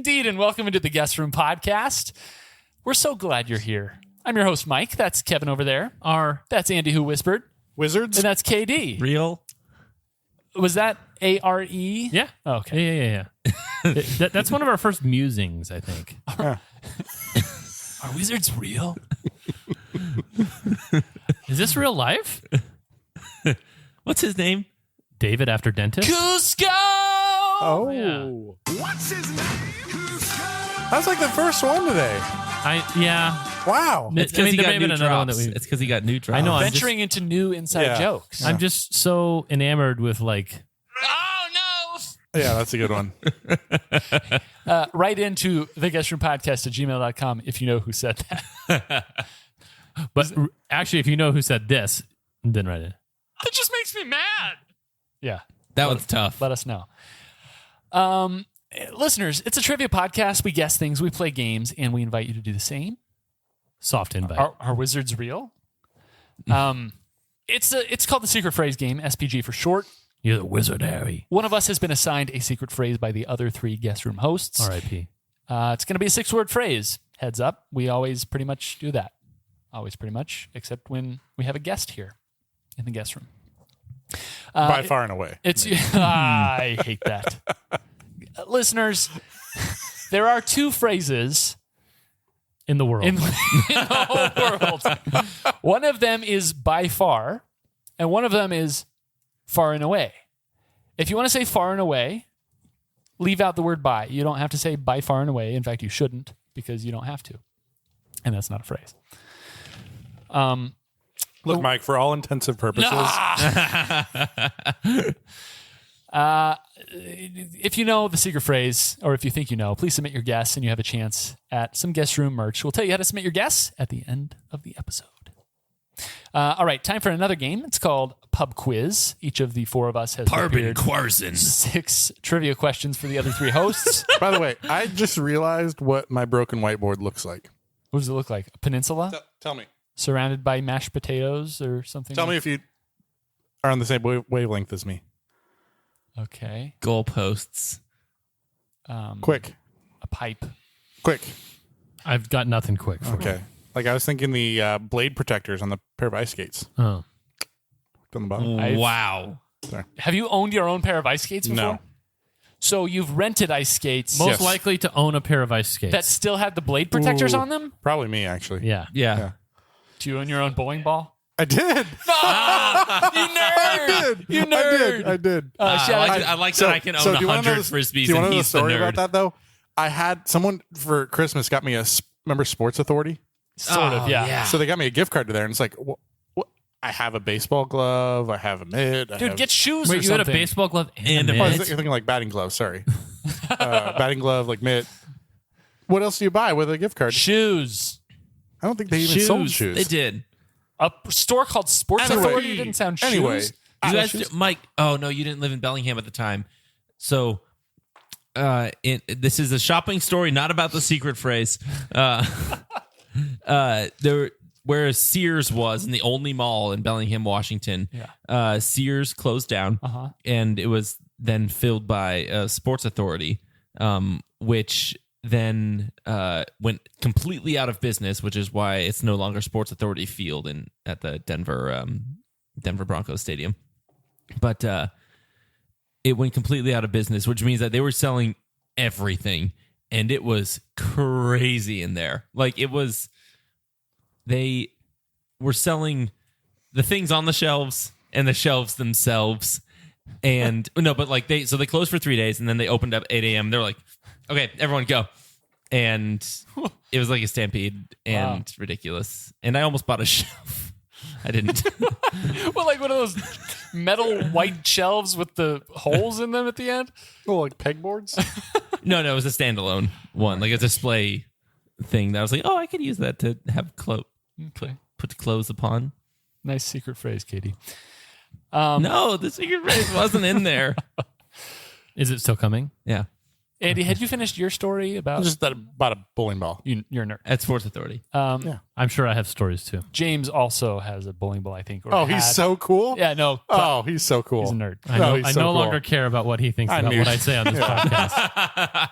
indeed, and welcome into the Guest Room Podcast. We're so glad you're here. I'm your host, Mike. That's Kevin over there. That's Andy who whispered. Wizards? And that's KD. Real? Was that A-R-E? Yeah. Oh, okay. Yeah. That's one of our first musings, I think. Are wizards real? Is this real life? What's his name? David after dentist? Cusco! Oh. Yeah. What's his name? Cusco. That's like the first one today. Wow. It's because he got new another one that drops. we. It's because he got new drops. I know. Venturing into new inside jokes. I'm just so enamored with like. Oh, no! Yeah, that's a good one. Write into theguestroompodcast@gmail.com if you know who said that. But actually, if you know who said this, then write it. That just makes me mad. Yeah. That one's tough. Let us know. Listeners, it's a trivia podcast. We guess things, we play games, and we invite you to do the same. Soft invite. Are wizards real? It's called the Secret Phrase Game, SPG for short. You're the wizard, Harry. One of us has been assigned a secret phrase by the other three guest room hosts. R.I.P. It's going to be a 6-word phrase. Heads up. We always pretty much do that. Always pretty much, except when we have a guest here in the guest room. By far and away. I hate that. Listeners, there are two phrases In the world. in the whole world. One of them is by far, and one of them is far and away. If you want to say far and away, leave out the word by. You don't have to say by far and away. In fact, you shouldn't, because you don't have to. And that's not a phrase. Look, Mike, for all intensive purposes, if you know the secret phrase, or if you think you know, please submit your guess, and you have a chance at some guest room merch. We'll tell you how to submit your guess at the end of the episode. All right, time for another game. It's called Pub Quiz. Each of the four of us has prepared Quarzen. 6 trivia questions for the other 3 hosts. by the way, I just realized what my broken whiteboard looks like. What does it look like? A peninsula Tell me. surrounded by mashed potatoes or something? Tell me if you are on the same wavelength as me. Okay. Goalposts. Quick. A pipe. Quick. I've got nothing quick for Okay. Like I was thinking the blade protectors on the pair of ice skates. you. Oh. On the bottom. Wow. Have you owned your own pair of ice skates before? No. So you've rented ice skates Most Yes. likely to own a pair of ice skates. that still had the blade protectors Ooh. on them? Probably me, actually. Yeah. Yeah. Do you own your own bowling ball? I did. You nerd! You nerd! I did. I like that I can own do you wanna know 100 Frisbees Do you and want to know the he's the story nerd. about that, though? I had someone for Christmas got me remember Sports Authority? Sort of, yeah. So they got me a gift card to there, and it's like, what? I have a baseball glove. I have a mitt. Dude, get shoes or Wait, you something. had a baseball glove and a And a Oh, I was mitt? thinking like batting glove. Sorry, batting glove, like mitt. What else do you buy with a gift card? Shoes. I don't think they even sold shoes. They did. A store called Sports Anyway. Authority didn't sound shoes. Anyway, You guys, Mike. Oh no, you didn't live in Bellingham at the time. So, this is a shopping story, not about the secret phrase. There, where Sears was in the only mall in Bellingham, Washington. Yeah. Sears closed down, and it was then filled by Sports Authority, which then went completely out of business, which is why it's no longer Sports Authority Field at the Denver Broncos Stadium. But it went completely out of business, which means that they were selling everything, and it was crazy in there. Like they were selling the things on the shelves and the shelves themselves. And no, but like they closed for 3 days, and then they opened up 8 a.m. They're like, okay, everyone go. And it was like a stampede and ridiculous. And I almost bought a shelf. I didn't. Well, like one of those metal white shelves with the holes in them at the end? oh, like pegboards. No, it was a standalone one, like a display thing that I was like, oh, I could use that to have Okay. put the clothes upon. Nice secret phrase, Katie. No, the secret phrase wasn't in there. Is it still coming? Yeah, Andy, had you finished your story about Just that about a bowling ball. you're a nerd? at Sports Authority. I'm sure I have stories too. James also has a bowling ball, I think. Or Oh, he's had. so cool. Yeah, no. Oh, he's so cool. He's a nerd. I no he's so cool. longer care about what he thinks I about knew- what I say on this podcast.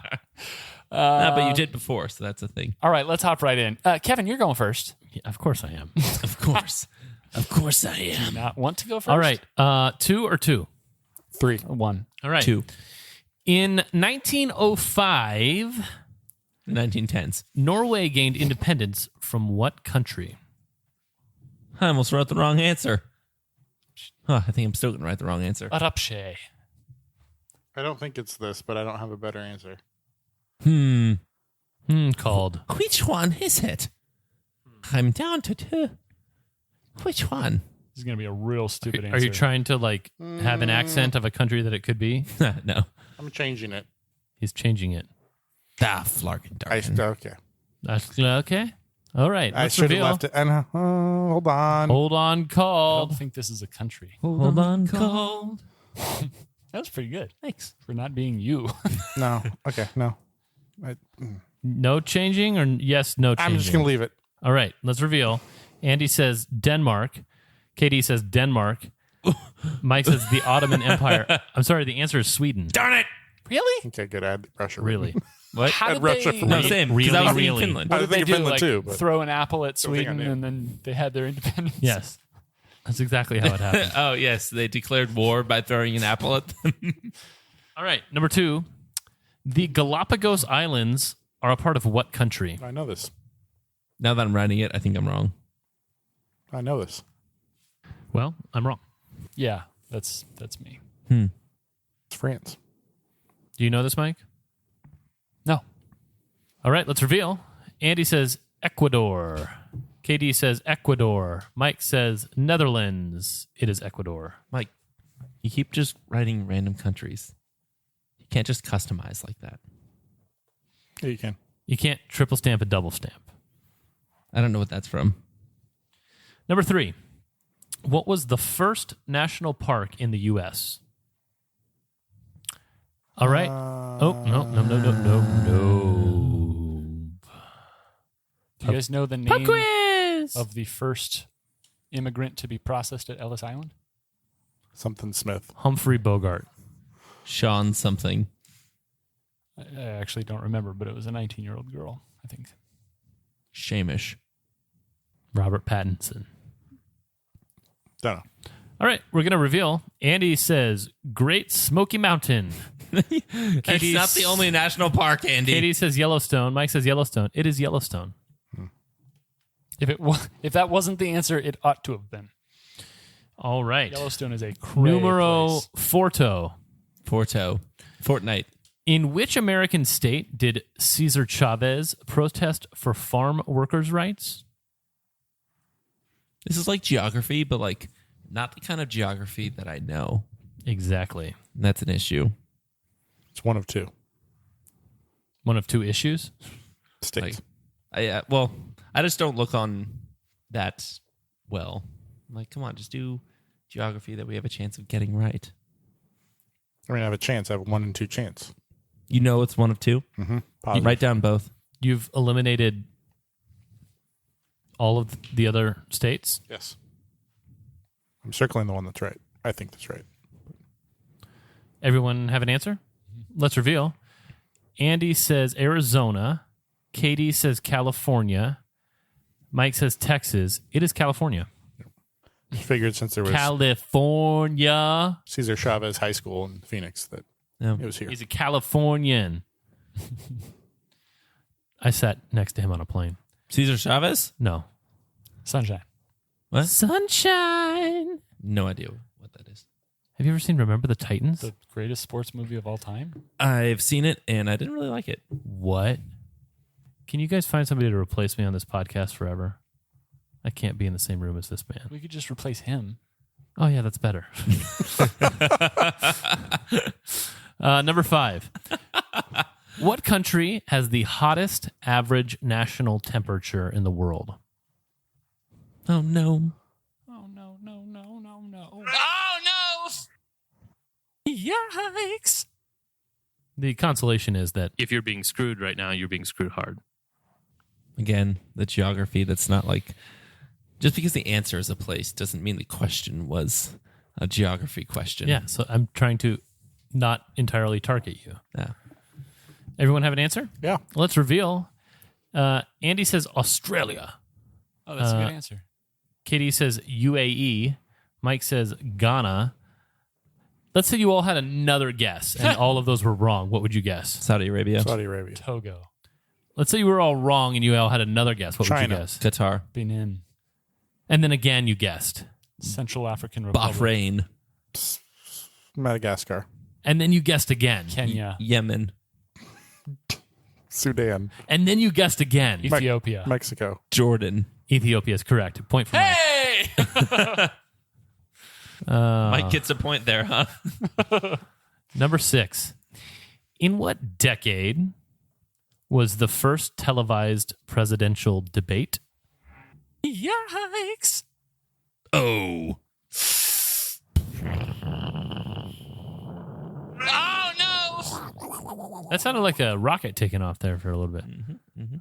No, but you did before, so that's a thing. All right, let's hop right in. Kevin, you're going first. Yeah, of course I am. Of course. Of course I am. Not want to go first? All right. 2 or 2? 3. 1. All right. 2. In 1905, 1910s. Norway gained independence from what country? I almost wrote the wrong answer. Huh, I think I'm still going to write the wrong answer. Arapshe. I don't think it's this, but I don't have a better answer. Called. Which one is it? I'm down to 2. Which one? This is going to be a real stupid answer. Are you trying to like have an accent of a country that it could be? No. I'm changing it. He's changing it. Okay. That's okay. All right. I Let's should have reveal. left it. And hold on. Hold on, I called. don't think this is a country. Hold on, called. That was pretty good. Thanks. For not being you. No. Okay. No. No changing or yes, no changing? I'm just gonna leave it. All right, let's reveal. Andy says Denmark. Katie says Denmark. Mike says the Ottoman Empire. I'm sorry, the answer is Sweden. Darn it! Really? Okay. Good. I had Russia. Really? What? How did Russia they, for No, me. same. Because I was thinking Really? Finland. I what was did they thinking do? Finland Like, too, but- throw an apple at Don't think I Sweden knew. and then they had their independence? Yes. That's exactly how it happened. Oh, yes. They declared war by throwing an apple at them. All right, number 2. The Galapagos Islands are a part of what country? I know this. Now that I'm writing it, I think I'm wrong. I know this. Well, I'm wrong. Yeah, that's me. It's France. Do you know this, Mike? No. All right, let's reveal. Andy says Ecuador. KD says Ecuador. Mike says Netherlands. It is Ecuador. Mike, you keep just writing random countries. You can't just customize like that. Yeah, you can. You can't triple stamp a double stamp. I don't know what that's from. Number 3. What was the first national park in the U.S.? All right. No. Do you guys know the Pub name quiz! of the first immigrant to be processed at Ellis Island? Something Smith. Humphrey Bogart. Sean something. I actually don't remember, but it was a 19-year-old girl, I think. Shamish. Robert Pattinson. Don't know. All right, we're going to reveal. Andy says Great Smoky Mountain. It's not the only national park, Andy. Katie says Yellowstone. Mike says Yellowstone. It is Yellowstone. If that wasn't the answer, it ought to have been. All right. Yellowstone is a cray Numero place. Fortnite. In which American state did Cesar Chavez protest for farm workers' rights? This is like geography, but like not the kind of geography that I know. Exactly. And that's an issue. It's one of 2 One of 2 issues. states. I just don't look on that well. I'm like, come on, just do geography that we have a chance of getting right. I mean, I have a chance. I have a 1 in 2 chance. You know it's one of 2? Positive. Write down both. You've eliminated all of the other states? Yes. I'm circling the one that's right. I think that's right. Everyone have an answer? Let's reveal. Andy says Arizona. Katie says California. Mike says Texas. It is California. Figured since there was California. Cesar Chavez High School in Phoenix that No. it was here. He's a Californian. I sat next to him on a plane. Cesar Chavez? No. Sunshine. What? Sunshine. No idea what that is. Have you ever seen Remember the Titans? The greatest sports movie of all time? I've seen it and I didn't really like it. What? Can you guys find somebody to replace me on this podcast forever? I can't be in the same room as this man. We could just replace him. Oh, yeah, that's better. Number 5. What country has the hottest average national temperature in the world? Oh, no. Oh, no. Oh, no. Yikes. The consolation is that if you're being screwed right now, you're being screwed hard. Again, the geography that's not like... Just because the answer is a place doesn't mean the question was a geography question. Yeah, so I'm trying to not entirely target you. Yeah. Everyone have an answer? Yeah. Let's reveal. Andy says Australia. Oh, that's a good answer. Katie says UAE. Mike says Ghana. Let's say you all had another guess and all of those were wrong. What would you guess? Saudi Arabia. Saudi Arabia. Togo. Let's say you were all wrong and you all had another guess. What would China. you guess? Qatar. Benin. And then again, you guessed. Central African Republic. Bahrain. Madagascar. And then you guessed again. Kenya. Yemen. Sudan. And then you guessed again. Ethiopia. Mexico. Jordan. Ethiopia is correct. Point for Mike. Hey! Mike gets a point there, huh? Number 6. In what decade was the first televised presidential debate? Yikes. Oh. Oh, no. That sounded like a rocket taking off there for a little bit.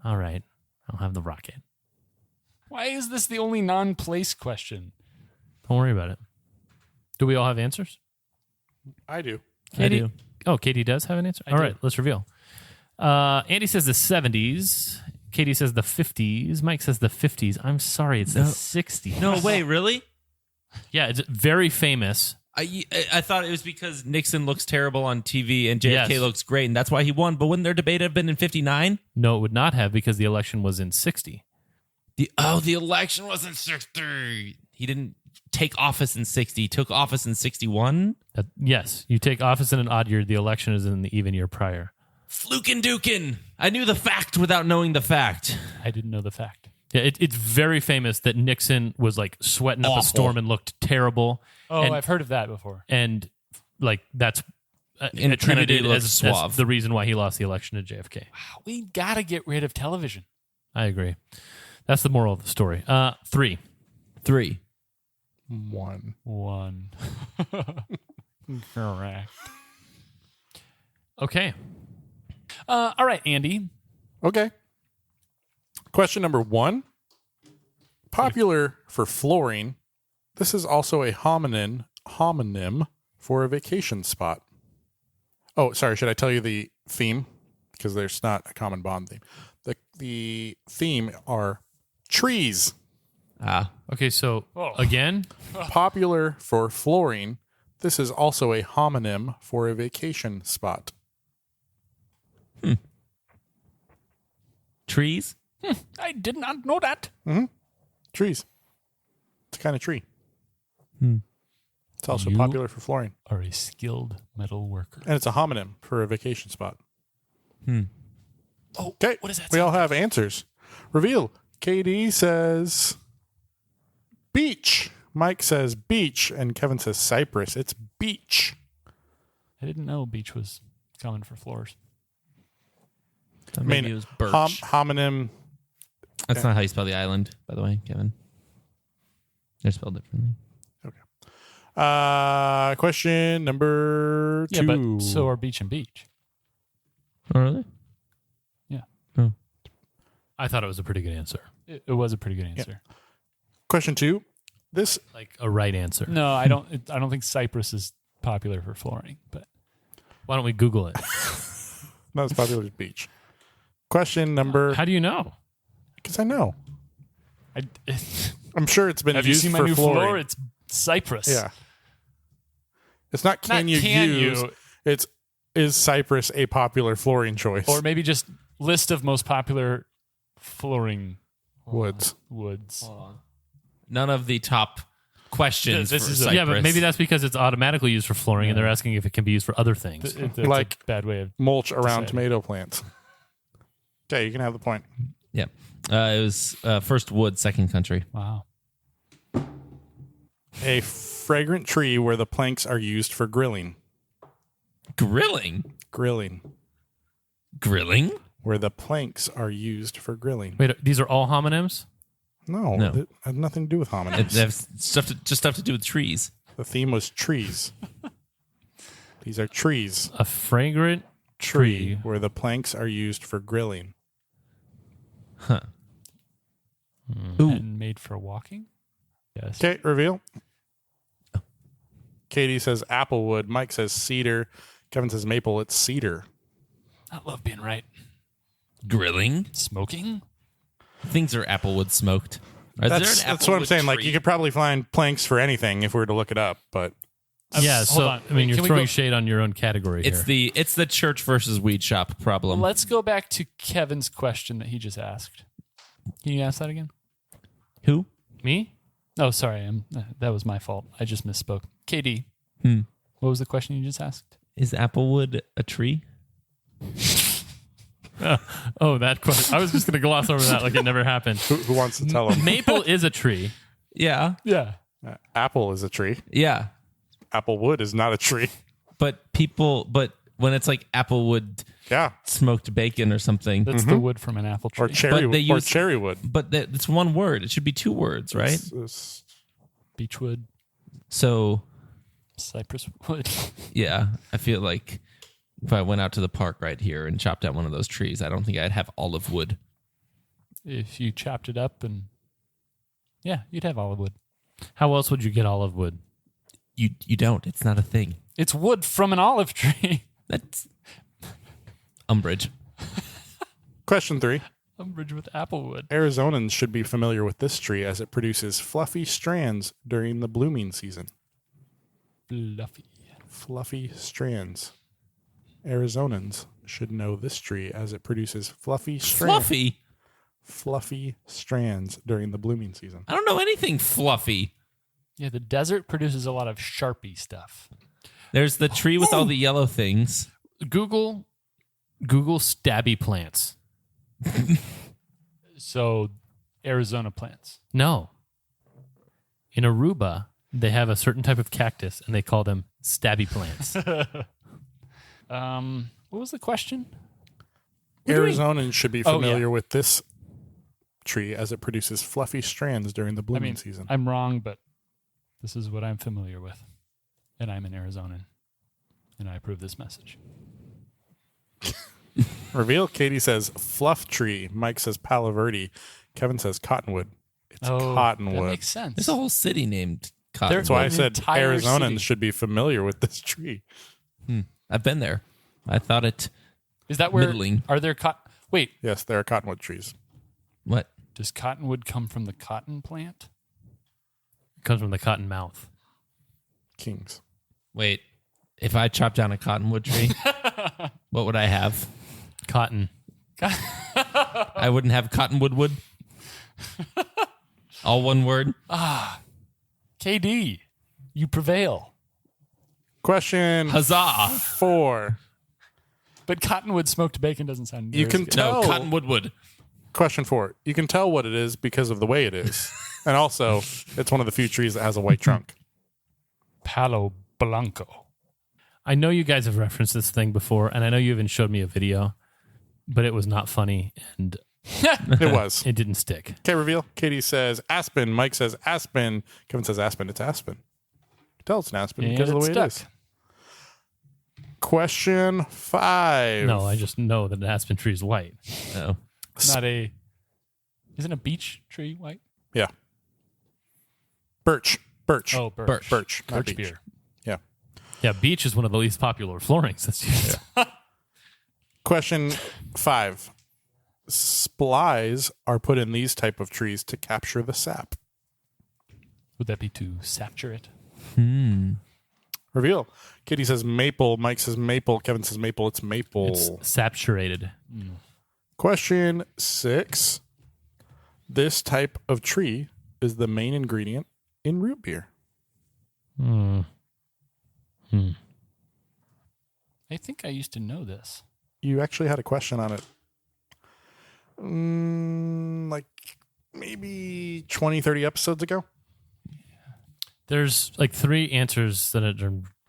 All right. I'll have the rocket. Why is this the only non-place question? Don't worry about it. Do we all have answers? I do. Katie? I do. Oh, Katie does have an answer? All right, let's reveal. Andy says the 70s. Katie says the 50s. Mike says the 50s. I'm sorry, it's the 60s. No way, really? Yeah, it's very famous. I thought it was because Nixon looks terrible on TV and JFK Yes. looks great, and that's why he won. But wouldn't their debate have been in 59? No, it would not have because the election was in 60. The election was in 60. He didn't take office in 60. He took office in 61. Yes, you take office in an odd year. The election is in the even year prior. Flukin' Dukin. I knew the fact without knowing the fact. I didn't know the fact. Yeah, it's very famous that Nixon was like sweating up a Awful. storm and looked terrible. Oh, and, I've heard of that before. and like that's And Kennedy attributed looked as suave. the reason why he lost the election to JFK. We got to get rid of television. I agree. That's the moral of the story. 3. 3. 1. Correct. Okay. All right, Andy. Okay. Question number 1. Popular for flooring. This is also a homonym for a vacation spot. Oh, sorry. Should I tell you the theme? Because there's not a common bond theme. The theme are trees. Okay, so Oh. again, Popular for flooring. This is also a homonym for a vacation spot. Trees? I did not know that. Trees. It's a kind of tree. It's also popular for flooring. Are a skilled metal worker. And it's a homonym for a vacation spot. Oh, Okay. what does that We say? all have answers. Reveal. KD says beach. Mike says beach. And Kevin says cypress. It's beach. I didn't know beach was common for floors. Maybe it was birch. Homonym. That's not how you spell the island, by the way, Kevin. They're spelled differently. Question number 2. Yeah, but so are beach and beach. Oh, really? Yeah. I thought it was a pretty good answer. It was a pretty good answer. Question 2. This Like a right answer. No, I don't. I don't think cypress is popular for flooring. But Why don't we Google it? not as popular as beach. Question number. How do you know? Because I know. I, I'm sure it's been have you used seen my for new flooring. floor? It's cypress. Yeah. It's not can Not you can use. you. It's is cypress a popular flooring choice? Or maybe just list of most popular flooring woods. woods. None of the top questions This for is a- Cypress. Yeah, but maybe that's because it's automatically used for flooring and they're asking if it can be used for other things. It's Like- a bad way of. Mulch around say. tomato plants. Okay, you can have the point. Yeah. It was first wood, second country. Wow. A fragrant tree where the planks are used for grilling. Grilling? Grilling. Grilling? Where the planks are used for grilling. Wait, these are all homonyms? No, No. it had nothing to do with It homonyms. has stuff to do with trees. The theme was trees. These are trees. A fragrant Tree tree. where the planks are used for grilling. Huh. And made for walking? Yes. Okay, reveal. Katie says applewood. Mike says cedar. Kevin says maple. It's cedar. I love being right. Grilling. Smoking? Things are applewood smoked. Is there an That's what I'm applewood saying. Like, tree? you could probably find planks for anything if we were to look it up, but Yeah, hold so on. I mean, Can you're we throwing go- shade on your own category It's here. the church versus weed shop problem. Let's go back to Kevin's question that he just asked. Can you ask that again? Who? Me? Oh, sorry. That was my fault. I just misspoke. KD, what was the question you just asked? Is applewood a tree? Oh, that question. I was just going to gloss over that like it never happened. who wants to tell them? Maple is a tree. Yeah. Yeah. Apple is a tree. Yeah. Applewood is not a tree. But when it's like applewood Yeah. smoked bacon or something, That's the wood from an apple tree. Or cherry But they or use- cherry wood. but it's one word. It should be two words, right? It's- Beechwood, So, cypress wood. yeah, I feel like if I went out to the park right here and chopped out one of those trees, I don't think I'd have olive wood. If you chopped it up and... Yeah, you'd have olive wood. How else would you get olive wood? You don't. It's not a thing. It's wood from an olive tree. That's umbrage. Question 3. Umbrage with apple wood. Arizonans should be familiar with this tree as it produces fluffy strands during the blooming season. Fluffy. Fluffy strands. Arizonans should know this tree as it produces fluffy strands during the blooming season. I don't know anything fluffy. Yeah, the desert produces a lot of Sharpie stuff. There's the tree with all the yellow things. Google stabby plants. So, Arizona plants. No. In Aruba, they have a certain type of cactus, and they call them stabby plants. What was the question? Arizonans should be Oh, familiar yeah. with this tree as it produces fluffy strands during the I blooming mean, season. I'm wrong, but this is what I'm familiar with. And I'm an Arizonan. And I approve this message. Reveal. Katie says fluff tree. Mike says Palo Verde. Kevin says cottonwood. It's That cottonwood. makes sense. There's a whole city named Cottonwood. That's why I An said entire Arizonans city. should be familiar with this tree. I've been there. I thought it. Is that where... middling. Are there... Wait, Yes, there are cottonwood trees. What? does cottonwood come from the cotton plant? It comes from the cotton mouth. Kings. Wait. If I chopped down a cottonwood tree, what would I have? Cotton. I wouldn't have cottonwood wood. All one word. KD, you prevail. Question Huzzah! 4. But cottonwood smoked bacon doesn't sound You near can as good. tell. No, cottonwood wood. Question 4. You can tell what it is because of the way it is. And also, it's one of the few trees that has a white trunk. Palo Blanco. I know you guys have referenced this thing before, and I know you even showed me a video, but it was not funny, and It was. it didn't stick. Okay, reveal. Katie says aspen. Mike says aspen. Kevin says aspen. It's aspen. Tell it's an aspen And because of the way it's it is. Question 5. No, I just know that an aspen tree is white. Oh. Not a... Isn't a beech tree white? Yeah. Birch. Birch. Oh, birch. Birch. Not Birch beech. beer. Yeah. Yeah, beech is one of the least popular floorings that's used. Question 5. Splies are put in these type of trees to capture the sap. Would that be to saturate? Reveal. Katie says maple. Mike says maple. Kevin says maple. It's maple. It's saturated. Question 6. This type of tree is the main ingredient in root beer. I think I used to know this. You actually had a question on it. Like maybe 20, 30 episodes ago. There's like 3 answers that are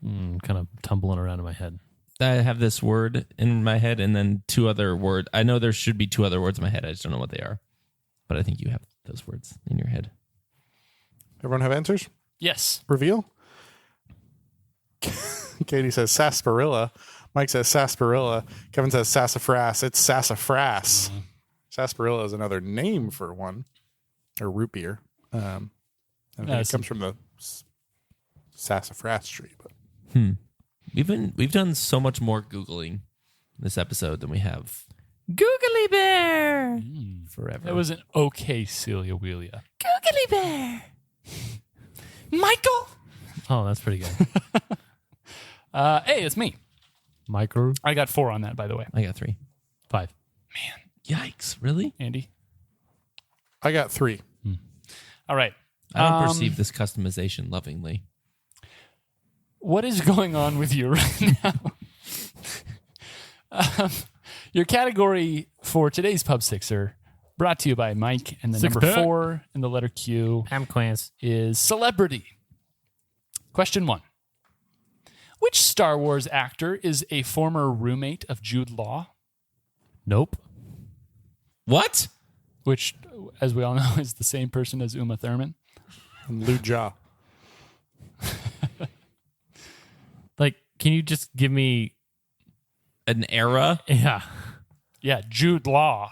kind of tumbling around in my head. I have this word in my head and then 2 other words. I know there should be 2 other words in my head. I just don't know what they are. But I think you have those words in your head. Everyone have answers? Yes. Reveal. Katie says sarsaparilla. Mike says sarsaparilla. Kevin says sassafras. It's sassafras. Sarsaparilla is another name for one, or root beer. I think it comes from the sassafras tree. But We've done so much more Googling this episode than we have Googly Bear. forever. That was an okay Celia Wheelia. Googly Bear. Michael. Oh, that's pretty good. Hey, it's me. Michael. I got 4 on that, by the way. I got 3. 5. Yikes! Really? Andy. I got 3. All right. I don't perceive this customization lovingly. What is going on with you right now? Your category for today's Pub Sixer, brought to you by Mike, and the Six number pack. 4 in the letter Q I'm Quance. is celebrity. Question 1. Which Star Wars actor is a former roommate of Jude Law? Nope. What? Which, as we all know, is the same person as Uma Thurman. And Lou Jia. Like, can you just give me? An era? Yeah. Yeah, Jude Law.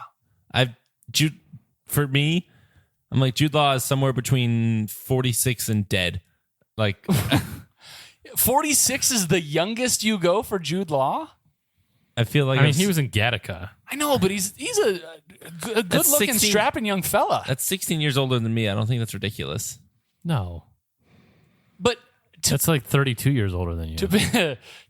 For me, I'm like Jude Law is somewhere between 46 and dead. Like 46 is the youngest you go for Jude Law? I feel like I mean, he was in Gattaca. I know, but he's a good-looking, 16 strapping young fella. that's 16 years older than me. I don't think that's ridiculous. No. But That's like 32 years older than you.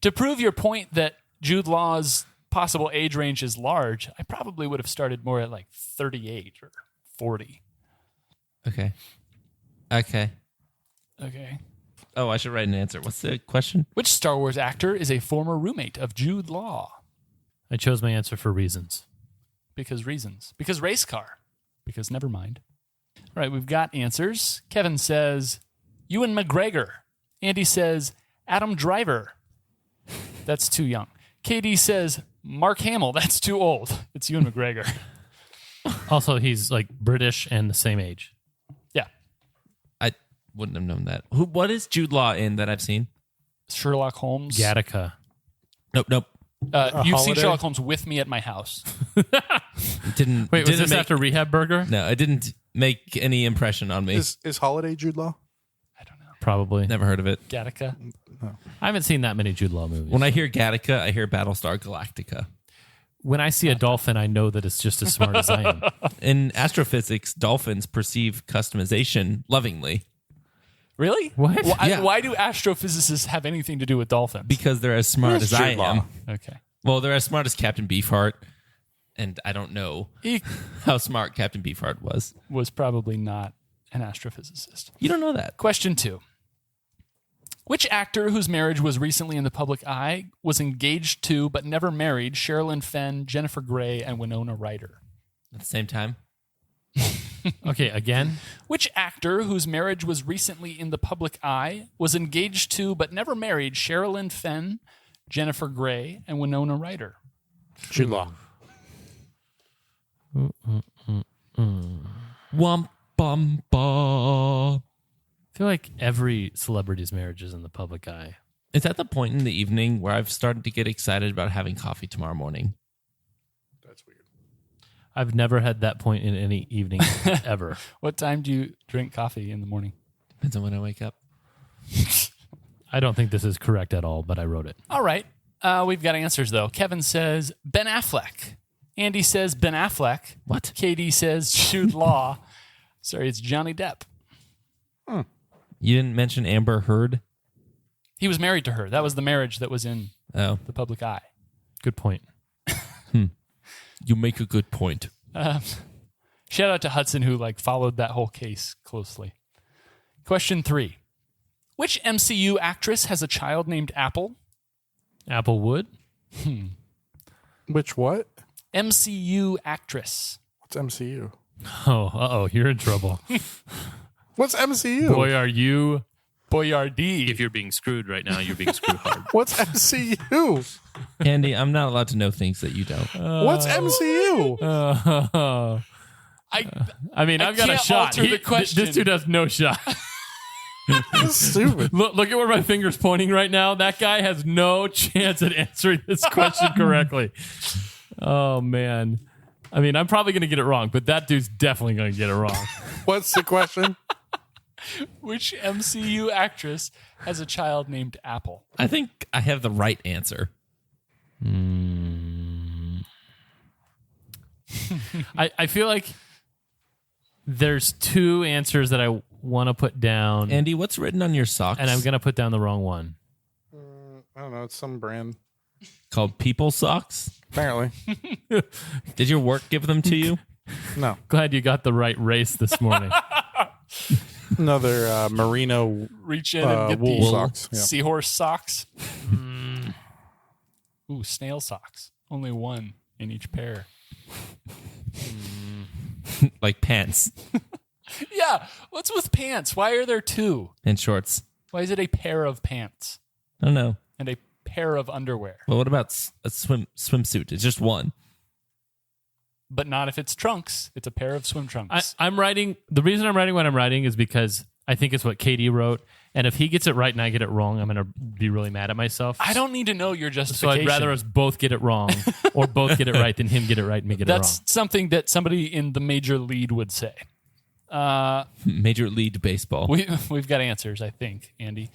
to prove your point that Jude Law's possible age range is large, I probably would have started more at like 38 or 40. Okay. Okay. Oh, I should write an answer. What's the question? Which Star Wars actor is a former roommate of Jude Law? I chose my answer for reasons. Because reasons. Because race car. Because never mind. All right, we've got answers. Kevin says Ewan McGregor. Andy says Adam Driver. That's too young. KD says Mark Hamill. That's too old. It's Ewan McGregor. Also, he's like British and the same age. Yeah. I wouldn't have known that. What is Jude Law in that I've seen? Sherlock Holmes. Gattaca. Nope. You've seen Holiday? Sherlock Holmes with me at my house. Didn't Wait, was didn't this make, after Rehab Burger? No, it didn't make any impression on me. Is Holiday Jude Law? I don't know. Probably. Never heard of it. Gattaca. I haven't seen that many Jude Law movies. When I hear Gattaca, I hear Battlestar Galactica. When I see a dolphin, I know that it's just as smart as I am. In astrophysics, dolphins perceive customization lovingly Really? What? Why, Yeah. why do astrophysicists have anything to do with dolphins? because they're as smart as I Jude Law. am. Okay. Well, they're as smart as Captain Beefheart, and I don't know He how smart Captain Beefheart was. was probably not an astrophysicist. You don't know that. Question 2. Which actor whose marriage was recently in the public eye was engaged to but never married Sherilyn Fenn, Jennifer Grey, and Winona Ryder? At the same time, Okay, again. Which actor whose marriage was recently in the public eye was engaged to but never married Sherilyn Fenn, Jennifer Grey, and Winona Ryder? Jude Law. wump bum ba. I feel like every celebrity's marriage is in the public eye. It's at the point in the evening where I've started to get excited about having coffee tomorrow morning. That's weird. I've never had that point in any evening ever. What time do you drink coffee in the morning? Depends on when I wake up. I don't think this is correct at all, but I wrote it. All right. We've got answers, though. Kevin says Ben Affleck. Andy says Ben Affleck. What? KD says Jude Law. Sorry, it's Johnny Depp. You didn't mention Amber Heard? He was married to her. That was the marriage that was in Oh, the public eye. Good point. you make a good point. Shout out to Hudson, who followed that whole case closely. Question 3. Which MCU actress has a child named Apple? Applewood? Which what? MCU actress. What's MCU? Oh, you're in trouble. What's MCU? Boy, are you. Boyardee. If you're being screwed right now, you're being screwed hard. What's MCU? Andy, I'm not allowed to know things that you don't. What's MCU? I mean, I've got a can't shot. alter the question. This dude has no shot. That's stupid. Look at where my finger's pointing right now. That guy has no chance at answering this question correctly. Oh, man. I mean, I'm probably going to get it wrong, but that dude's definitely going to get it wrong. What's the question? Which MCU actress has a child named Apple? I think I have the right answer. Hmm. I feel like there's two answers that I want to put down, Andy, what's written on your socks? and I'm going to put down the wrong one. I don't know. It's some brand. Called People Socks. Apparently. Did your work give them to you? No. Glad you got the right race this morning. Another merino Reach in and get wool the socks. Yeah. seahorse socks. Ooh, snail socks. Only one in each pair. Like pants Yeah. What's with pants? Why are there two? and shorts. Why is it a pair of pants I don't know. and a pair of underwear? Well, what about a swimsuit? It's just one. But not if it's trunks. It's a pair of swim trunks. I'm writing. The reason I'm writing what I'm writing is because I think it's what Katie wrote. And if he gets it right and I get it wrong, I'm going to be really mad at myself. I don't need to know your So justification. I'd rather us both get it wrong or both get it right than him get it right and me get That's it wrong. something that somebody in the major lead would say. Major League Baseball. We've got answers, I think, Andy.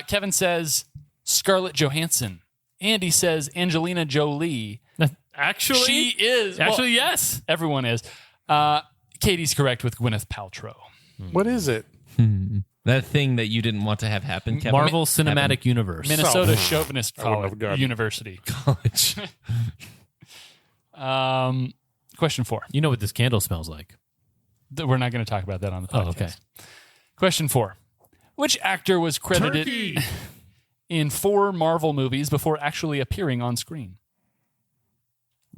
Kevin says Scarlett Johansson. Andy says Angelina Jolie. Actually, She is. Actually, well, yes. everyone is. Katie's correct with Gwyneth Paltrow. What is it? That thing that you didn't want to have happen, Kevin. Marvel Cinematic Universe. Minnesota Chauvinist wouldn't have gotten it. University. College. Question 4. You know what this candle smells like. We're not going to talk about that on the Oh, podcast. okay. Question 4. Which actor was credited in 4 Marvel movies before actually appearing on screen?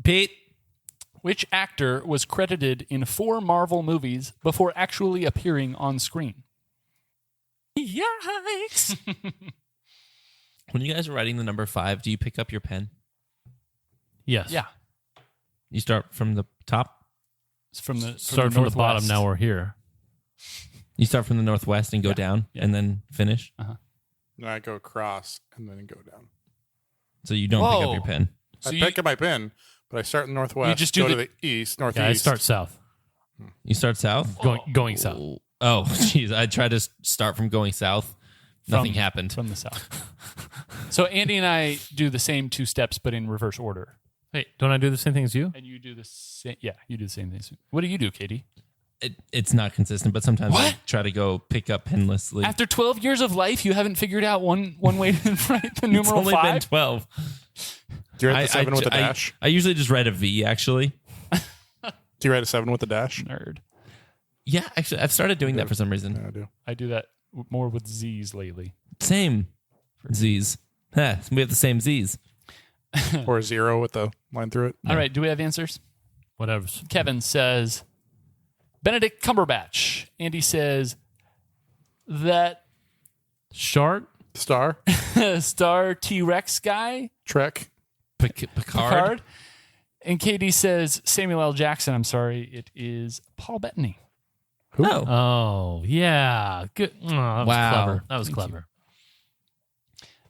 Pete. Which actor was credited in 4 Marvel movies before actually appearing on screen? Yikes. When you guys are writing the number 5, do you pick up your pen? Yes. Yeah. You start from the top? It's from the Start from the bottom. Northwest. Now we're here. You start from the northwest and go down Yeah. and then finish? No, I go across and then go down. So you don't pick Whoa. up your pen. So I you- pick up my pen, but I start in the northwest, You just do go to the- the east, northeast. Yeah, I start south. You start south? Going south. Oh, jeez. I tried to start from going south. Nothing From- happened. From the south. So Andy and I do the same 2 steps, but in reverse order. Hey, don't I do the same thing as you? And you do the same. Yeah, you do the same things. What do you do, Katie? It's not consistent, but sometimes I What? try to go pick up penlessly. After 12 years of life, you haven't figured out one way to write the It's numeral only been 5? 12. Do you write the 7 with a dash? I usually just write a V, actually. Do you write a 7 with a dash? Nerd. Yeah, actually, I've started doing that for some reason. Yeah, I do. I do that more with Z's lately. Same Z's. Huh, we have the same Z's. Or a 0 with the line through it. All right, do we have answers? Whatever. Kevin says Benedict Cumberbatch. Andy says that Shark. Star, star T-Rex guy, Trek. Picard. Picard. And Katie says Samuel L. Jackson. I'm sorry, it is Paul Bettany. Oh. Oh, yeah. Good. Oh, that was Wow. clever. That was clever.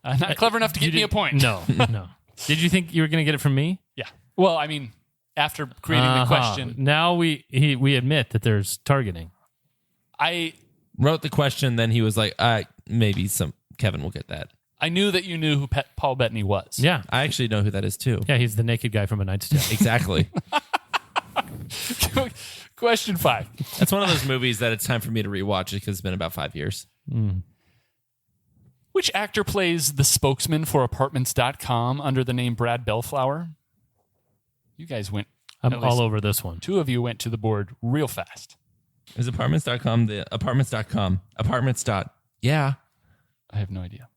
Not clever enough to You get me a did- point. No, no. Did you think you were going to get it from me? Yeah. Well, I mean, after creating the question, Now we admit that there's targeting. I Wrote the question, then he was like, maybe Kevin will get that. I knew that you knew who Paul Bettany was. Yeah. I actually know who that is, too. Yeah, he's the naked guy from A Knight's Tale. Exactly. Question 5. That's one of those movies that it's time for me to rewatch it because it's been about 5 years. Which actor plays the spokesman for Apartments.com under the name Brad Bellflower? You guys went. I'm at least all over this one. 2 of you went to the board real fast. Is apartments.com the apartments.com? Apartments. Yeah. I have no idea.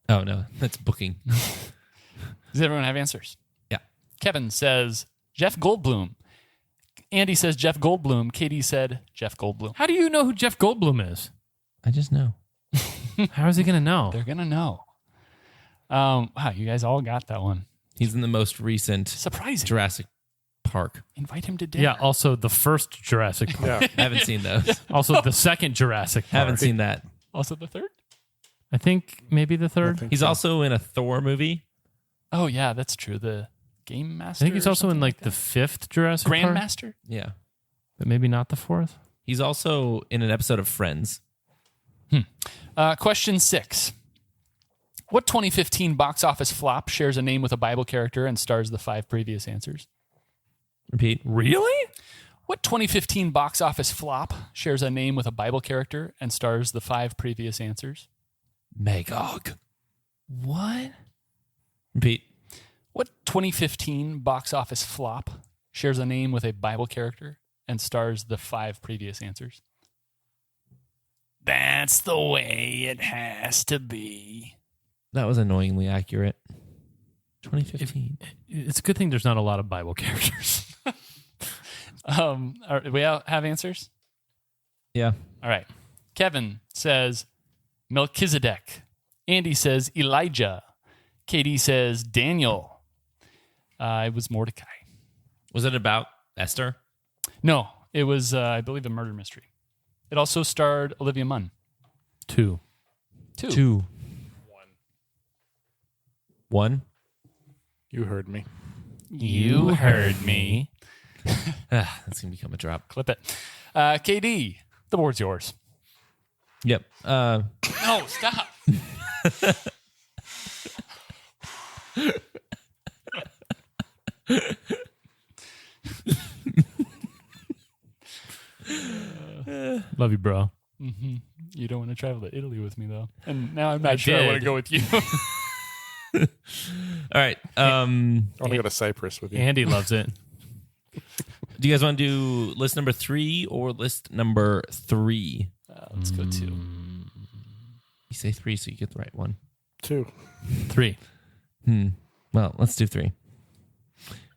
Oh, no. That's booking. Does everyone have answers? Yeah. Kevin says Jeff Goldblum. Andy says Jeff Goldblum. Katie said Jeff Goldblum. How do you know who Jeff Goldblum is? I just know. How is he going to know? They're going to know. Wow, you guys all got that one. He's in the most recent Surprising. Jurassic Park. Invite him to dinner. Yeah, also the first Jurassic Park. Yeah. I haven't seen those. Also the second Jurassic Park. Haven't seen that. Also the 3rd? I think maybe the third. He's also in a Thor movie. Oh, yeah, that's true. The Game Master. I think he's or also in something like that. the fifth Jurassic Park. Grandmaster. Yeah. But maybe not the fourth. He's also in an episode of Friends. Question 6. What 2015 box office flop shares a name with a Bible character and stars the 5 previous answers? Repeat. Really? What 2015 box office flop shares a name with a Bible character and stars the 5 previous answers? Magog. What? Repeat. What 2015 box office flop shares a name with a Bible character and stars the 5 previous answers? That's the way it has to be. That was annoyingly accurate. 2015. It's a good thing there's not a lot of Bible characters. Do we have answers? Yeah. All right. Kevin says Melchizedek. Andy says Elijah. Katie says Daniel. It was Mordecai. Was it about Esther? No, it was, I believe, a murder mystery. It also starred Olivia Munn. 2. 2. 1. You heard me. You heard me. That's going to become a drop. Clip it. KD, the board's yours. Yep. No, stop. Love you, bro. You don't want to travel to Italy with me, though. And now I'm not sure I want to did. go with you. All right. I want to go to Cyprus with you. Andy loves it. Do you guys want to do list number 3 or list number 3? Let's go 2. You say 3 so you get the right one. 2. 3. Well, let's do 3.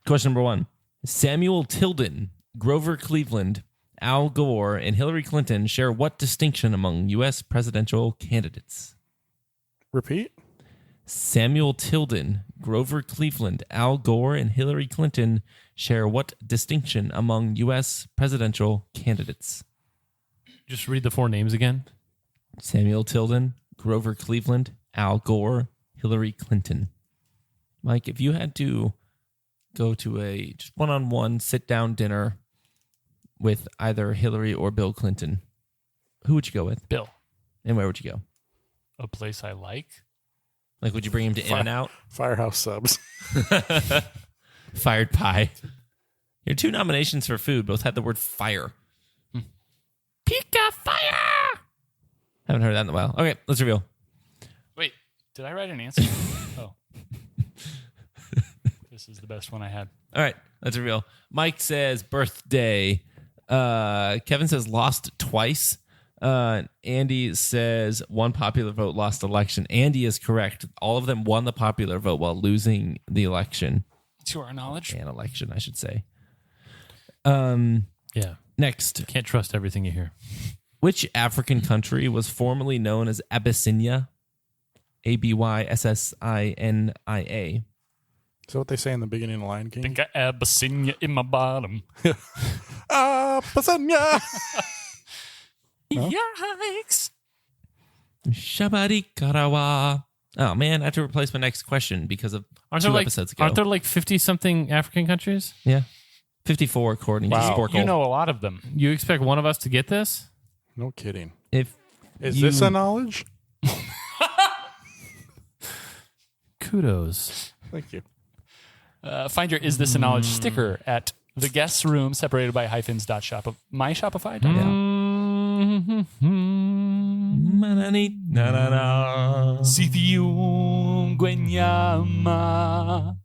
Question number 1. Samuel Tilden, Grover Cleveland, Al Gore, and Hillary Clinton share what distinction among U.S. presidential candidates? Repeat. Samuel Tilden, Grover Cleveland, Al Gore, and Hillary Clinton share what distinction among U.S. presidential candidates? Just read the 4 names again. Samuel Tilden, Grover Cleveland, Al Gore, Hillary Clinton. Mike, if you had to go to a just one-on-one sit-down dinner with either Hillary or Bill Clinton, who would you go with? Bill, And where would you go? a place I like. Like, would you bring him to In-N-Out? Firehouse subs. Fired pie. Your 2 nominations for food both had the word fire. Pika fire! Haven't heard that in a while. Okay, let's reveal. Wait, did I write an answer? Oh. This is the best one I had. All right, let's reveal. Mike says birthday. Kevin says lost twice. Andy says one popular vote, lost election. Andy is correct. All of them won the popular vote while losing the election. To our knowledge. An election, I should say. Yeah. Next. Can't trust everything you hear. Which African country was formerly known as Abyssinia? Abyssinia. Is that what they say in the beginning of Lion King? Think I have Abyssinia in my bottom. Pasanya! Yikes. Shabari Karawa. Oh man, I have to replace my next question because of Aren't 2 there episodes ago. Aren't there like 50-something African countries? Yeah. 54 according to Sporkle. You know a lot of them. You expect one of us to get this? No kidding. If Is you- this a knowledge? Kudos. Thank you. Find your Is This a Knowledge sticker at the guest's room separated by myshopify.com. Sithium Gwenyama.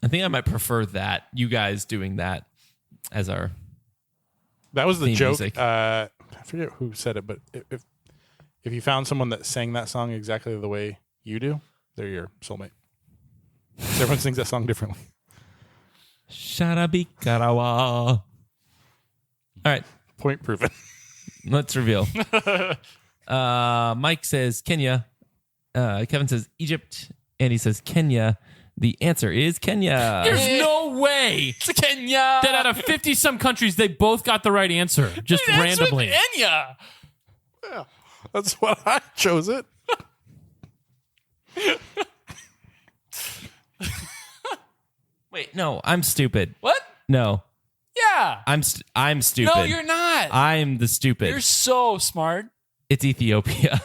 I think I might prefer that, you guys doing that as our That was the Theme joke. music. I forget who said it, but if you found someone that sang that song exactly the way you do, they're your soulmate. 'Cause everyone sings that song differently. Sharabikarawa. All right, Point proven. let's reveal. Mike says Kenya. Kevin says Egypt. Andy says Kenya. The answer is Kenya. There's no way It's Kenya. that out of 50-some countries, they both got the right answer. Just randomly. Kenya. That's what I chose it. Wait, no, I'm stupid. What? No, Yeah. I'm stupid. No, you're not. I'm the stupid. You're so smart. It's Ethiopia.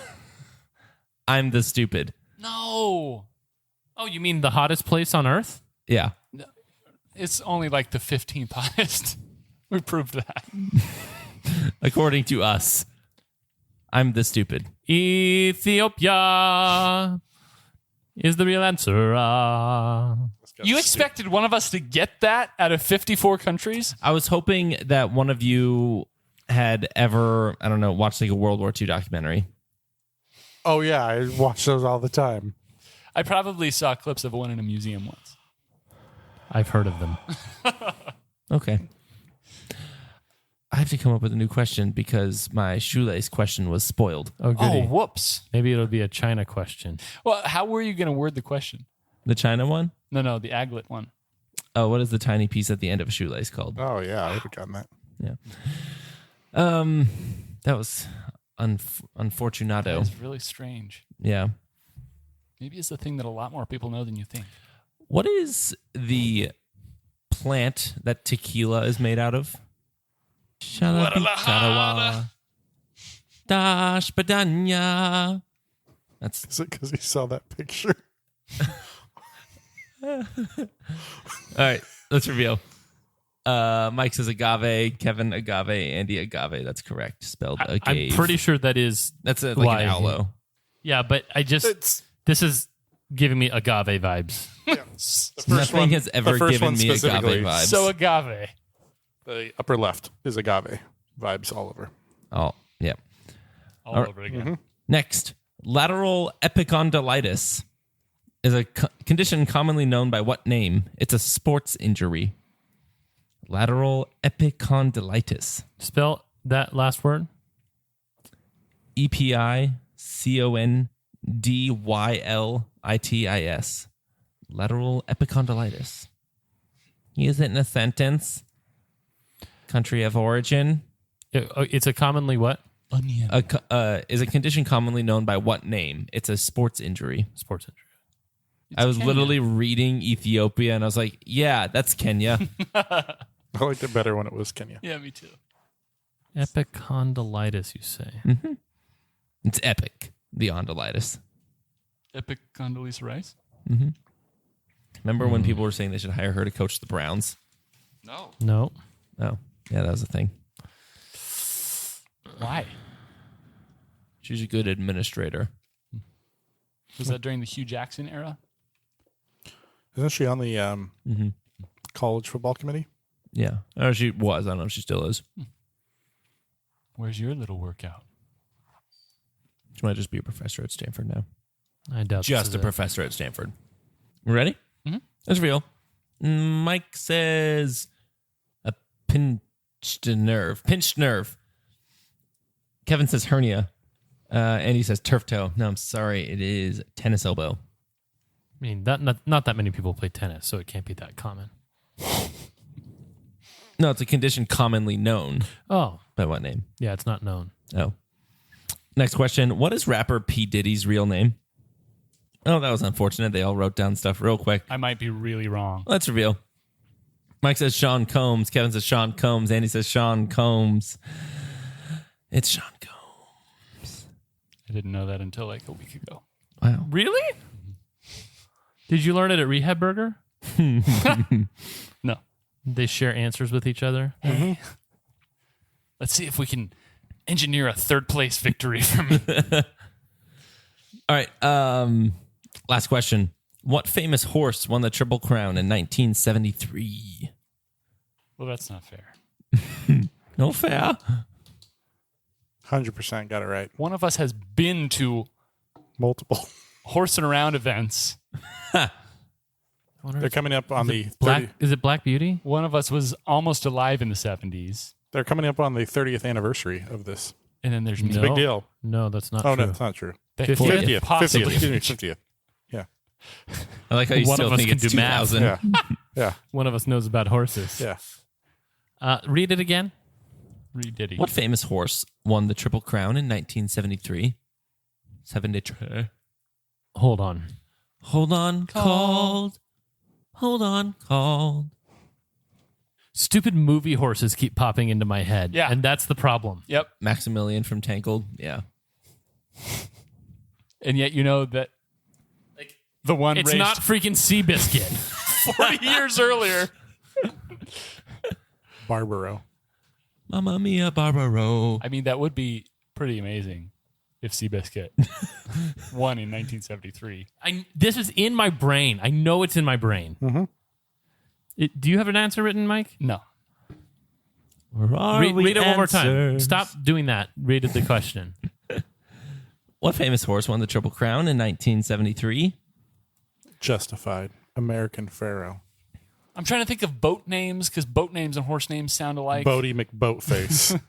I'm the stupid. No. Oh, you mean the hottest place on Earth? Yeah. It's only like the 15th highest. We proved that. According to us. I'm the stupid. Ethiopia is the real answer. You expected one of us to get that out of 54 countries? I was hoping that one of you had ever, I don't know, watched like a World War II documentary. Oh, yeah. I watch those all the time. I probably saw clips of one in a museum once. I've heard of them. Okay. I have to come up with a new question because my shoelace question was spoiled. Oh, goody. Oh, whoops. Maybe it'll be a China question. Well, how were you going to word the question? The China one? No, the aglet one. Oh, what is the tiny piece at the end of a shoelace called? Oh, yeah. I would have gotten that. Yeah. That was unfortunato. It's really strange. Yeah. Maybe it's the thing that a lot more people know than you think. What is the plant that tequila is made out of? Shalabitarawa. Dash badanya. That's Is it because he saw that picture? all right. Let's reveal. Mike says agave, Kevin agave, Andy agave. That's correct. Spelled I'm agave. pretty sure that is. That's like why. an aloe. Yeah, but this is giving me agave vibes. Nothing has ever given me agave specifically. vibes. So agave. The upper left is agave. Vibes all over. Oh, yeah. All over again. Next, lateral epicondylitis is a condition commonly known by what name? It's a sports injury. Lateral epicondylitis. Spell that last word. EPICONDYLITIS. Lateral epicondylitis. Use it in a sentence. Country of origin. It's a commonly what? Onion. Is a condition commonly known by what name? It's a sports injury. Sports injury. I was Kenya. literally reading Ethiopia and I was like, yeah, that's Kenya. I liked it better when it was Kenya. Yeah, me too. Epicondylitis, you say? It's epic, the ondylitis. Epicondylis rice? Remember when people were saying they should hire her to coach the Browns? No. No. Oh, yeah, that was a thing. Why? She's a good administrator. Was that during the Hugh Jackson era? Isn't she on the college football committee? Yeah. Oh, she was. I don't know if she still is. Where's your little workout? She might just be a professor at Stanford now. I doubt Just this a is professor at Stanford. Ready? Mhm. That's real. Mike says a pinched nerve. Pinched nerve. Kevin says hernia. Andy says turf toe. No, I'm sorry. It is tennis elbow. I mean, not that many people play tennis, so it can't be that common. No, it's a condition commonly known. Oh, By what name? yeah, it's not known. Oh. Next question. What is rapper P. Diddy's real name? Oh, that was unfortunate. They all wrote down stuff real quick. I might be really wrong. Let's reveal. Mike says Sean Combs. Kevin says Sean Combs. Andy says Sean Combs. It's Sean Combs. I didn't know that until like a week ago. Wow. Really? Did you learn it at Rehab Burger? No. They share answers with each other. Let's see if we can engineer a third place victory for me. All right. Last question. What famous horse won the Triple Crown in 1973? Well, that's not fair. No fair. 100% got it right. One of us has been to Multiple. horsing around events. They're coming up on the 30, Is it Black Beauty? One of us was almost alive in the 70s. they're coming up on the 30th anniversary of this. And then there's It's me. a big deal. No, that's not Oh, true. no, it's not true. 50th? 50th. Possibly. 50th. Excuse me, 50th. Yeah. I like how you One still of us think can it's do math. 2000. Yeah. Yeah. One of us knows about horses. Yeah. Read it again. Reed Diddy. What famous horse won the Triple Crown in 1973? 73. Hold on. Hold on, called. Hold on, called. Stupid movie horses keep popping into my head. Yeah. And that's the problem. Yep. Maximilian from Tangled. Yeah. And yet you know that the one It's raced not freaking Seabiscuit. 40 years earlier. Barbaro. Mamma mia, Barbaro. I mean, that would be pretty amazing if Seabiscuit won in 1973. This is in my brain. I know it's in my brain. Mhm. Do you have an answer written, Mike? No. Read it one more time. Stop doing that. Read the question. What famous horse won the Triple Crown in 1973? Justified. American Pharaoh. I'm trying to think of boat names because boat names and horse names sound alike. Bodie McBoatface.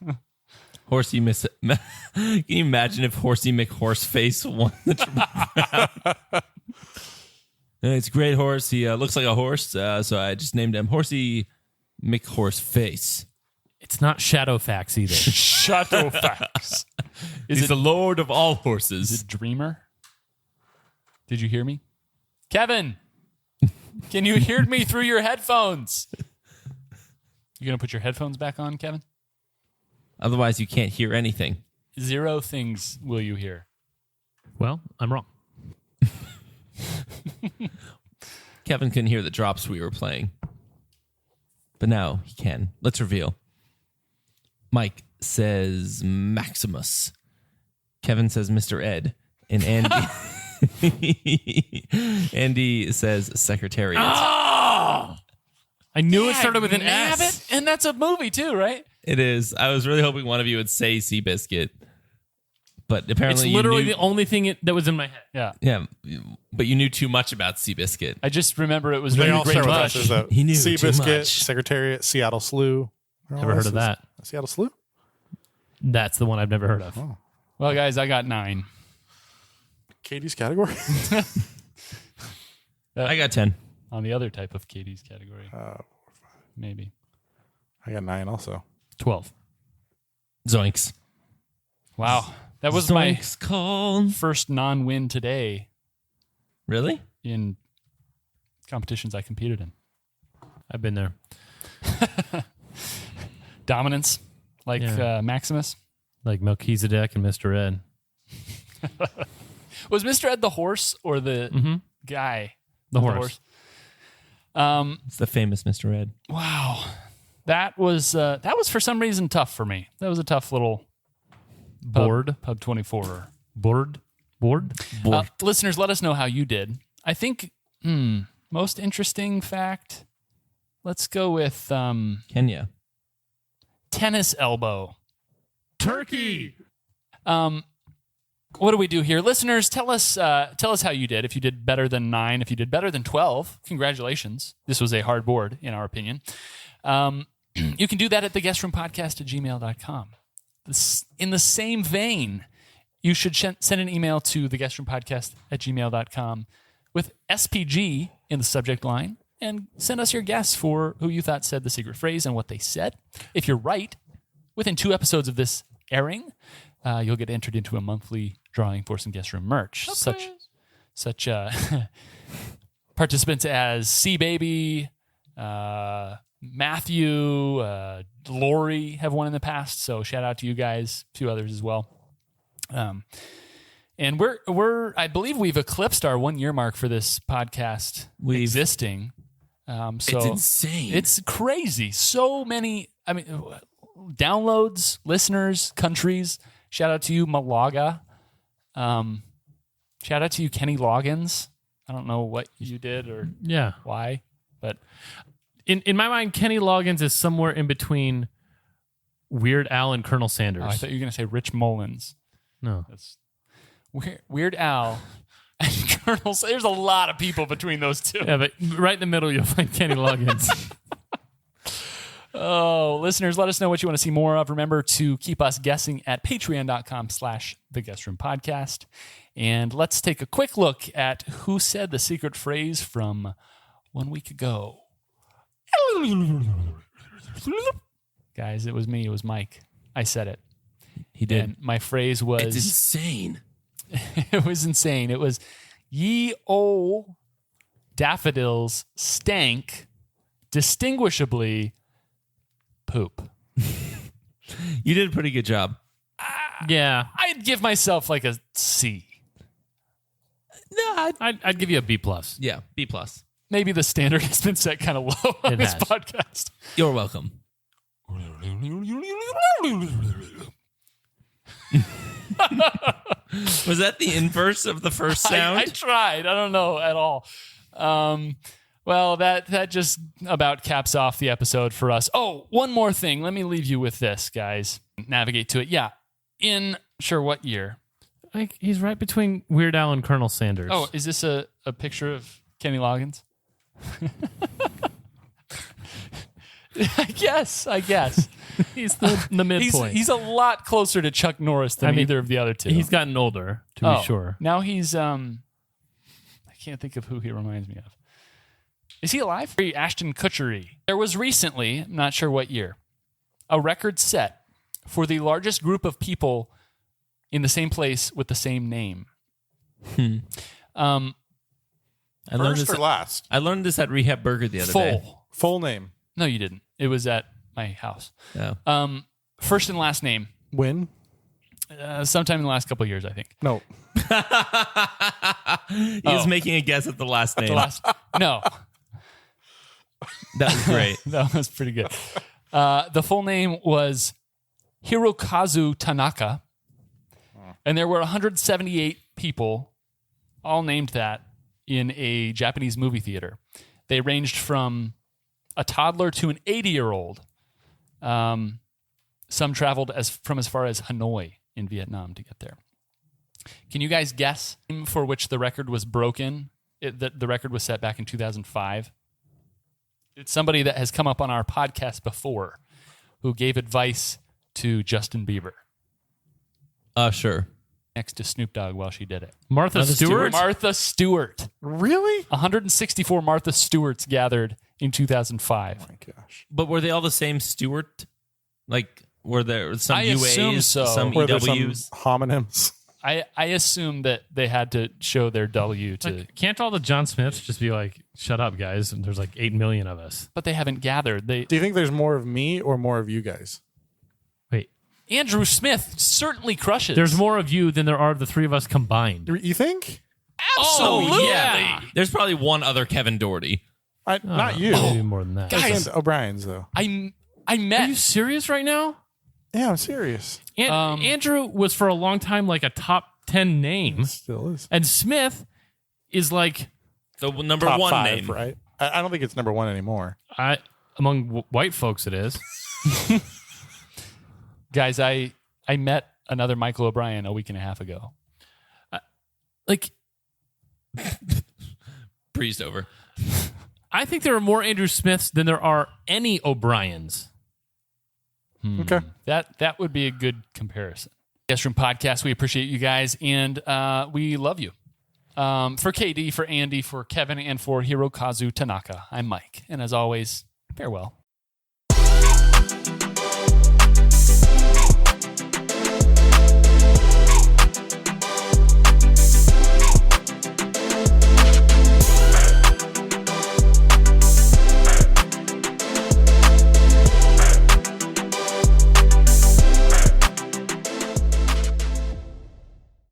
Horsey Miss. Can you imagine if Horsey McHorseface won the Triple Crown? It's a great horse. He looks like a horse, so I just named him Horsey McHorseface. It's not Shadowfax either. Shadowfax. He's the lord of all horses. Is it Dreamer? Did you hear me? Kevin, can you hear me through your headphones? You going to put your headphones back on, Kevin? Otherwise, you can't hear anything. 0 things will you hear. Well, I'm wrong. Kevin couldn't hear the drops we were playing. But now he can. Let's reveal. Mike says Maximus. Kevin says Mr. Ed. And Andy says Secretariat. I knew it started with an Nabbit? S. And that's a movie too, right? It is. I was really hoping one of you would say Seabiscuit. But apparently It's literally you knew, the only thing that was in my head. Yeah. Yeah, but you knew too much about Seabiscuit. I just remember it was They very all great start with much. us. There's a He knew too Seabiscuit, much. Secretariat, Seattle Slew. Never heard of that. Seattle Slew? That's the one I've never heard of. Well, guys, I got 9. Katie's category? I got 10. On the other type of Katie's category. Maybe. I got 9 also. 12. Zoinks. Wow. That was my Zoinks call. first non-win today Really? in competitions I competed in. I've been there. Dominance, like Yeah. Maximus. Like Melchizedek and Mr. Ed. Was Mr. Ed the horse or the guy? The with horse. It's the famous Mr. Ed. Wow. That was for some reason tough for me. That was a tough little Board. Pub 24. Board. Listeners, let us know how you did. I think most interesting fact. Let's go with Kenya. tennis elbow. Turkey. What do we do here? Listeners, tell us how you did. If you did better than 9, if you did better than 12, congratulations. This was a hard board, in our opinion. You can do that at theguestroompodcast@gmail.com. In the same vein, you should send an email to theguestroompodcast@gmail.com with SPG in the subject line and send us your guess for who you thought said the secret phrase and what they said. If you're right, within 2 episodes of this airing, you'll get entered into a monthly drawing for some guest room merch. Such participants as C Baby, Matthew, Lori have won in the past. So shout out to you guys, 2 others as well. And I believe we've eclipsed our 1 year mark for this podcast existing. So It's insane. It's crazy. So many, downloads, listeners, countries. Shout out to you, Malaga. Shout out to you, Kenny Loggins. I don't know what you did or why, but In my mind, Kenny Loggins is somewhere in between Weird Al and Colonel Sanders. I thought you were going to say Rich Mullins. No. That's Weird Al and Colonel. There's a lot of people between those two. Yeah, but right in the middle, you'll find Kenny Loggins. Oh, listeners, let us know what you want to see more of. Remember to keep us guessing at patreon.com/theguestroom podcast. And let's take a quick look at who said the secret phrase from 1 week ago. Guys, it was me. It was Mike. I said it. He did. And my phrase was... It's insane. It was insane. It was, ye old daffodils stank distinguishably poop. You did a pretty good job. Yeah. I'd give myself like a C. No, I'd give you a B+. Yeah, B+. Maybe the standard has been set kind of low on It this has. podcast. You're welcome. Was that the inverse of the first sound? I tried. I don't know at all. Well, that just about caps off the episode for us. Oh, one more thing. Let me leave you with this, guys. Navigate to it. Yeah. In sure what year? Like he's right between Weird Al and Colonel Sanders. Oh, is this a picture of Kenny Loggins? I guess. he's the midpoint. He's a lot closer to Chuck Norris than either of the other two. He's gotten older, to be sure. Now he's I can't think of who he reminds me of. Is he alive? Ashton Kutcher. There was recently, I'm not sure what year, a record set for the largest group of people in the same place with the same name. First or last? I learned this at Rehab Burger the other day. Full name. No, you didn't. It was at my house. Oh. First and last name. When? Sometime in the last couple of years, I think. No. He was making a guess at the last name. No, That was great. that was pretty good. The full name was Hirokazu Tanaka, and there were 178 people, all named that, in a Japanese movie theater. They ranged from a toddler to an 80-year-old. Some traveled from as far as Hanoi in Vietnam to get there. Can you guys guess for which the record was broken? The record was set back in 2005. It's somebody that has come up on our podcast before who gave advice to Justin Bieber Sure. next to Snoop Dogg while she did it. Martha Stewart? Martha Stewart. Really? 164 Martha Stewarts gathered in 2005. Oh my gosh. But were they all the same Stewart? Like, were there some I assume UAs, so. some Were there some EWs? homonyms? I assume that they had to show their W to, Like, can't all the John Smiths just be like, shut up, guys? And there's like 8 million of us. but they haven't gathered. Do you think there's more of me or more of you guys? Wait, Andrew Smith certainly crushes. there's more of you than there are of the three of us combined. You think? Absolutely. Yeah. There's probably one other Kevin Doherty. Not you. Maybe more than that. Guys. And O'Brien's, though. I Are met. you serious right now? Yeah, I'm serious. Andrew was for a long time like a top 10 name, Still is. and Smith is like The number Top one 5, name. right? I don't think it's number 1 anymore. among white folks. It is. Guys, I met another Michael O'Brien a week and a half ago. Like, Breezed over. I think there are more Andrew Smiths than there are any O'Briens. Okay. That would be a good comparison. Guest Room Podcast, we appreciate you guys, and we love you. For KD, for Andy, for Kevin, and for Hirokazu Tanaka, I'm Mike. And as always, farewell.